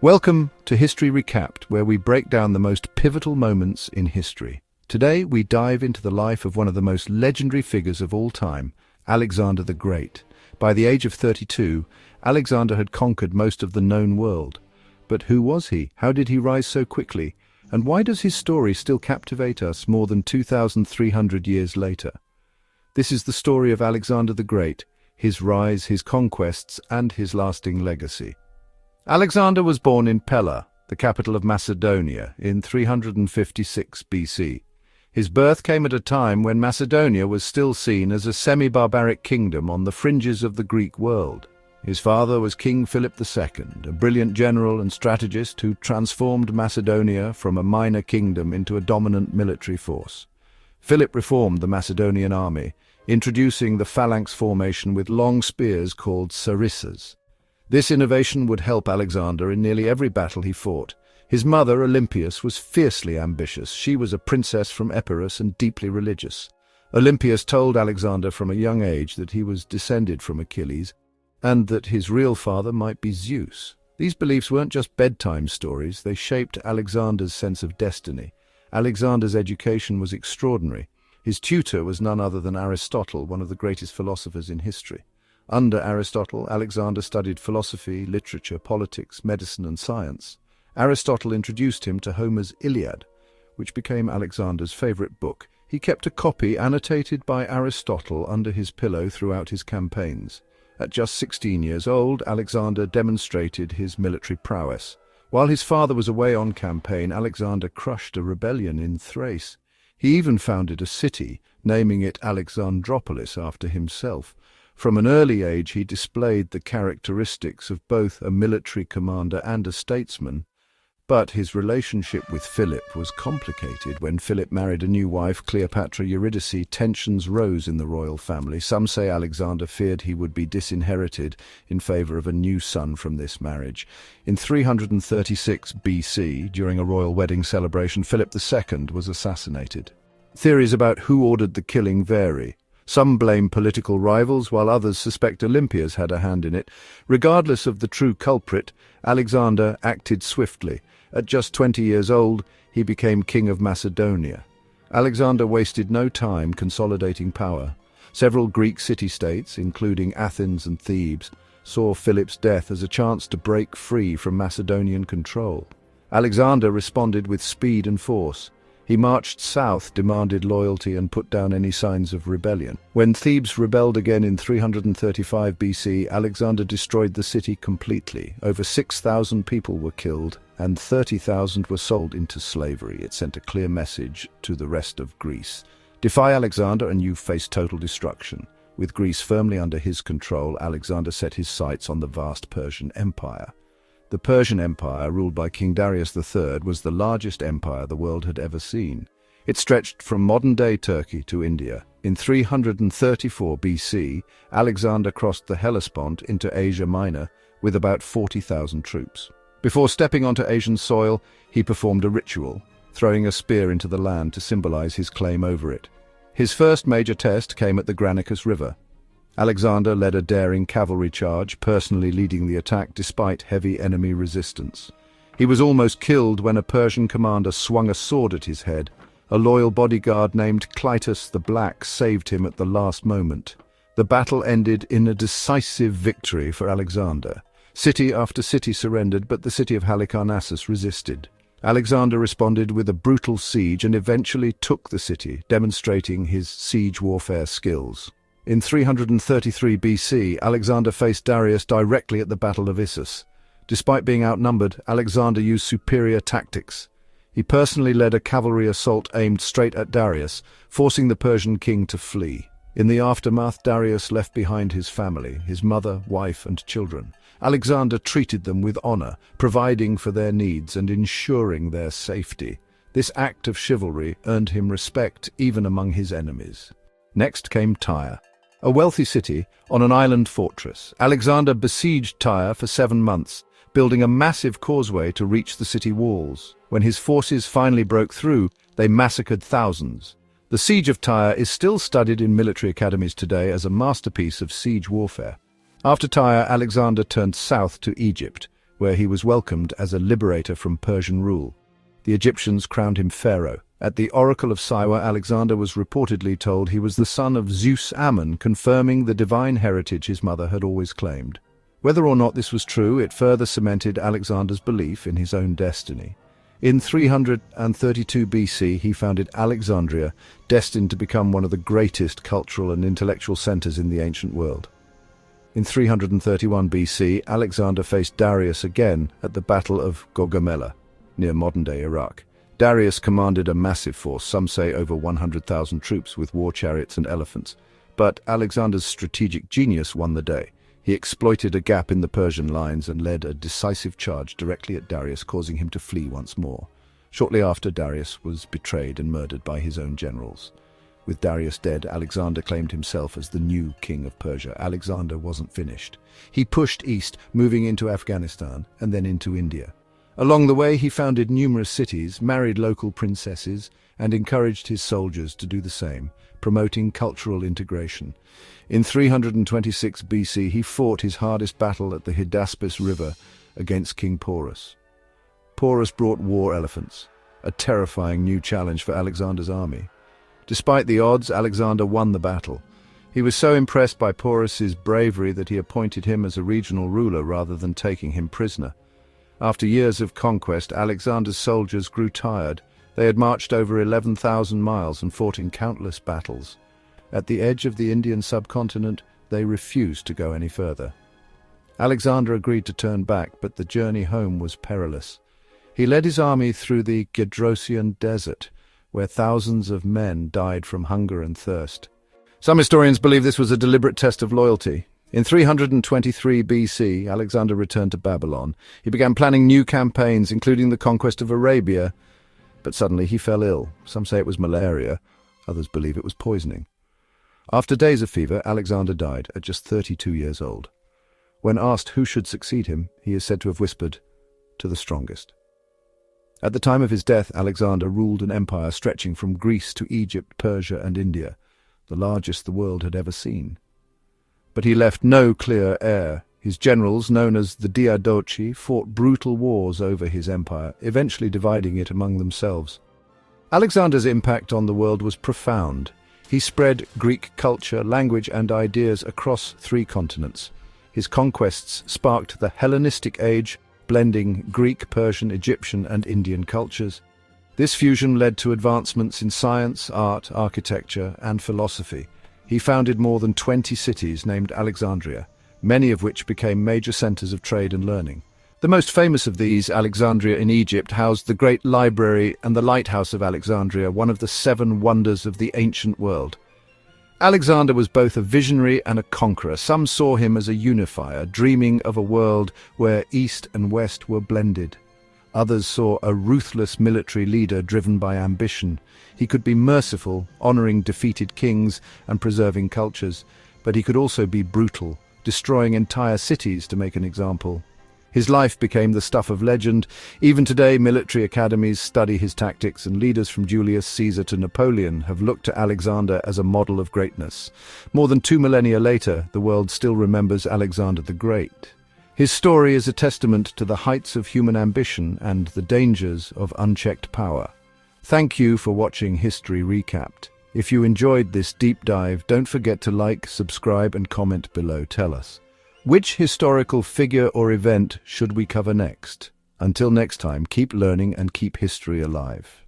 Welcome to History Recapped, where we break down the most pivotal moments in history. Today, we dive into the life of one of the most legendary figures of all time, Alexander the Great. By the age of 32, Alexander had conquered most of the known world. But who was he? How did he rise so quickly? And why does his story still captivate us more than 2,300 years later? This is the story of Alexander the Great, his rise, his conquests, and his lasting legacy. Alexander was born in Pella, the capital of Macedonia, in 356 BC. His birth came at a time when Macedonia was still seen as a semi-barbaric kingdom on the fringes of the Greek world. His father was King Philip II, a brilliant general and strategist who transformed Macedonia from a minor kingdom into a dominant military force. Philip reformed the Macedonian army, introducing the phalanx formation with long spears called sarissas. This innovation would help Alexander in nearly every battle he fought. His mother, Olympias, was fiercely ambitious. She was a princess from Epirus and deeply religious. Olympias told Alexander from a young age that he was descended from Achilles, and that his real father might be Zeus. These beliefs weren't just bedtime stories, they shaped Alexander's sense of destiny. Alexander's education was extraordinary. His tutor was none other than Aristotle, one of the greatest philosophers in history. Under Aristotle, Alexander studied philosophy, literature, politics, medicine, and science. Aristotle introduced him to Homer's Iliad, which became Alexander's favorite book. He kept a copy annotated by Aristotle under his pillow throughout his campaigns. At just 16 years old, Alexander demonstrated his military prowess. While his father was away on campaign, Alexander crushed a rebellion in Thrace. He even founded a city, naming it Alexandropolis after himself. From an early age, he displayed the characteristics of both a military commander and a statesman. But his relationship with Philip was complicated. When Philip married a new wife, Cleopatra Eurydice, tensions rose in the royal family. Some say Alexander feared he would be disinherited in favor of a new son from this marriage. In 336 BC, during a royal wedding celebration, Philip II was assassinated. Theories about who ordered the killing vary. Some blame political rivals, while others suspect Olympias had a hand in it. Regardless of the true culprit, Alexander acted swiftly. At just 20 years old, he became king of Macedonia. Alexander wasted no time consolidating power. Several Greek city-states, including Athens and Thebes, saw Philip's death as a chance to break free from Macedonian control. Alexander responded with speed and force. He marched south, demanded loyalty, and put down any signs of rebellion. When Thebes rebelled again in 335 BC, Alexander destroyed the city completely. Over 6,000 people were killed, and 30,000 were sold into slavery. It sent a clear message to the rest of Greece. Defy Alexander and you face total destruction. With Greece firmly under his control, Alexander set his sights on the vast Persian Empire. The Persian Empire, ruled by King Darius III, was the largest empire the world had ever seen. It stretched from modern-day Turkey to India. In 334 BC, Alexander crossed the Hellespont into Asia Minor with about 40,000 troops. Before stepping onto Asian soil, he performed a ritual, throwing a spear into the land to symbolize his claim over it. His first major test came at the Granicus River. Alexander led a daring cavalry charge, personally leading the attack despite heavy enemy resistance. He was almost killed when a Persian commander swung a sword at his head. A loyal bodyguard named Clytus the Black saved him at the last moment. The battle ended in a decisive victory for Alexander. City after city surrendered, but the city of Halicarnassus resisted. Alexander responded with a brutal siege and eventually took the city, demonstrating his siege warfare skills. In 333 BC, Alexander faced Darius directly at the Battle of Issus. Despite being outnumbered, Alexander used superior tactics. He personally led a cavalry assault aimed straight at Darius, forcing the Persian king to flee. In the aftermath, Darius left behind his family, his mother, wife, and children. Alexander treated them with honor, providing for their needs and ensuring their safety. This act of chivalry earned him respect even among his enemies. Next came Tyre, a wealthy city on an island fortress. Alexander besieged Tyre for 7 months, building a massive causeway to reach the city walls. When his forces finally broke through, they massacred thousands. The siege of Tyre is still studied in military academies today as a masterpiece of siege warfare. After Tyre, Alexander turned south to Egypt, where he was welcomed as a liberator from Persian rule. The Egyptians crowned him pharaoh. At the Oracle of Tyre, Alexander was reportedly told he was the son of Zeus Ammon, confirming the divine heritage his mother had always claimed. Whether or not this was true, it further cemented Alexander's belief in his own destiny. In 332 BC, he founded Alexandria, destined to become one of the greatest cultural and intellectual centers in the ancient world. In 331 BC, Alexander faced Darius again at the Battle of Gaugamela, near modern-day Iraq. Darius commanded a massive force, some say over 100,000 troops with war chariots and elephants. But Alexander's strategic genius won the day. He exploited a gap in the Persian lines and led a decisive charge directly at Darius, causing him to flee once more. Shortly after, Darius was betrayed and murdered by his own generals. With Darius dead, Alexander claimed himself as the new king of Persia. Alexander wasn't finished. He pushed east, moving into Afghanistan and then into India. Along the way, he founded numerous cities, married local princesses, and encouraged his soldiers to do the same, promoting cultural integration. In 326 BC, he fought his hardest battle at the Hydaspes River against King Porus. Porus brought war elephants, a terrifying new challenge for Alexander's army. Despite the odds, Alexander won the battle. He was so impressed by Porus's bravery that he appointed him as a regional ruler rather than taking him prisoner. After years of conquest, Alexander's soldiers grew tired. They had marched over 11,000 miles and fought in countless battles. At the edge of the Indian subcontinent, they refused to go any further. Alexander agreed to turn back, but the journey home was perilous. He led his army through the Gedrosian desert, where thousands of men died from hunger and thirst. Some historians believe this was a deliberate test of loyalty. In 323 BC, Alexander returned to Babylon. He began planning new campaigns, including the conquest of Arabia. But suddenly he fell ill. Some say it was malaria. Others believe it was poisoning. After days of fever, Alexander died at just 32 years old. When asked who should succeed him, he is said to have whispered, "To the strongest." At the time of his death, Alexander ruled an empire stretching from Greece to Egypt, Persia, and India, the largest the world had ever seen. But he left no clear heir. His generals, known as the Diadochi, fought brutal wars over his empire, eventually dividing it among themselves. Alexander's impact on the world was profound. He spread Greek culture, language, and ideas across 3 continents. His conquests sparked the Hellenistic Age, blending Greek, Persian, Egyptian, and Indian cultures. This fusion led to advancements in science, art, architecture, and philosophy. He founded more than 20 cities named Alexandria, many of which became major centers of trade and learning. The most famous of these, Alexandria in Egypt, housed the Great Library and the Lighthouse of Alexandria, one of the 7 wonders of the ancient world. Alexander was both a visionary and a conqueror. Some saw him as a unifier, dreaming of a world where East and West were blended. Others saw a ruthless military leader driven by ambition. He could be merciful, honoring defeated kings and preserving cultures, but he could also be brutal, destroying entire cities to make an example. His life became the stuff of legend. Even today, military academies study his tactics, and leaders from Julius Caesar to Napoleon have looked to Alexander as a model of greatness. More than 2 millennia later, the world still remembers Alexander the Great. His story is a testament to the heights of human ambition and the dangers of unchecked power. Thank you for watching History Recapped. If you enjoyed this deep dive, don't forget to like, subscribe, and comment below. Tell us, which historical figure or event should we cover next? Until next time, keep learning and keep history alive.